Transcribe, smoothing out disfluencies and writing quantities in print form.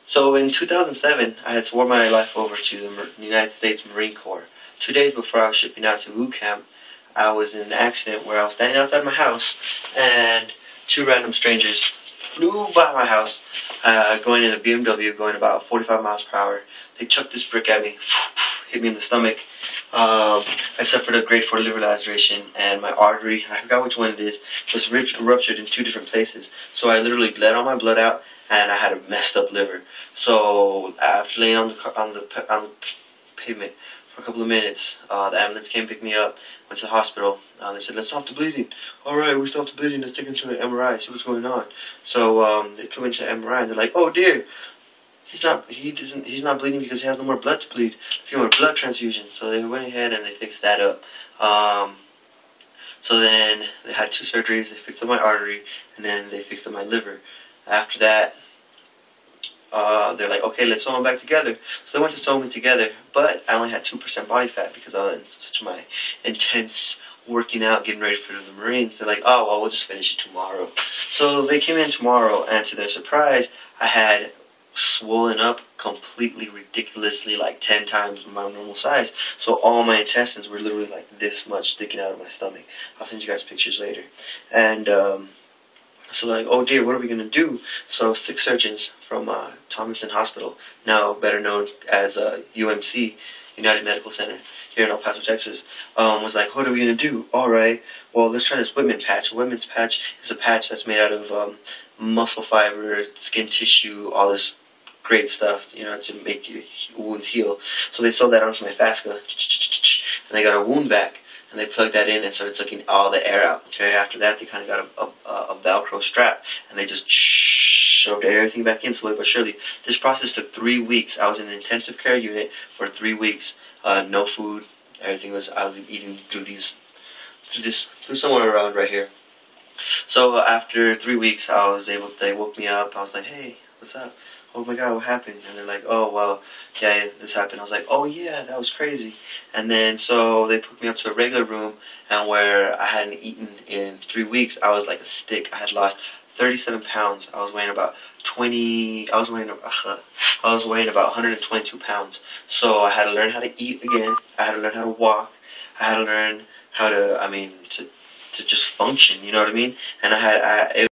So in 2007, I had swore my life over to the United States Marine Corps. 2 days before I was shipping out to boot camp, I was in an accident where I was standing outside my house and two random strangers flew by my house, going in a BMW, going about 45 miles per hour. They chucked this brick at me, hit me in the stomach. I suffered a grade 4 liver laceration, and my artery, I forgot which one it is, was ruptured in 2 different places. So I literally bled all my blood out, and I had a messed up liver. So after laying on the pavement for a couple of minutes, the ambulance came, picked me up, went to the hospital. They said, "Let's stop the bleeding." "All right, we stopped the bleeding. Let's take him to an MRI, see what's going on." So they took him to MRI, and they're like, "Oh dear, he's not bleeding because he has no more blood to bleed. Let's give him a blood transfusion." So they went ahead and they fixed that up. So then they had 2 surgeries. They fixed up my artery, and then they fixed up my liver. After that, they're like, "Okay, let's sew them back together." So they went to sew me together, but I only had 2% body fat because I was in such my intense working out, getting ready for the Marines. They're like, "Oh, well, we'll just finish it tomorrow." So they came in tomorrow, and to their surprise, I had swollen up completely ridiculously, like 10 times my normal size. So all my intestines were literally like this much sticking out of my stomach. I'll send you guys pictures later. And so they're like, "Oh dear, what are we going to do?" So 6 surgeons from Thomason Hospital, now better known as UMC, United Medical Center, here in El Paso, Texas, was like, "What are we going to do?" "All right, well, let's try this Whitman patch." A Whitman's patch is a patch that's made out of muscle fiber, skin tissue, all this great stuff, you know, to make your wounds heal. So they sewed that onto my fascia, and they got a wound vac, and they plugged that in and started sucking all the air out. Okay, after that, they kind of got a Velcro strap, and they just shoved everything back in slowly but surely. This process took 3 weeks. I was in an intensive care unit for 3 weeks. No food. Everything was, I was eating through somewhere around right here. So after 3 weeks, they woke me up. I was like, "Hey, what's up? Oh my God, what happened?" And they're like, "Oh, well, yeah, this happened." I was like, "Oh yeah, that was crazy." And then so they put me up to a regular room, and where I hadn't eaten in 3 weeks, I was like a stick. I had lost 37 pounds. I was weighing about 122 pounds. So I had to learn how to eat again. I had to learn how to walk. I had to learn how to, to just function, you know what I mean? And it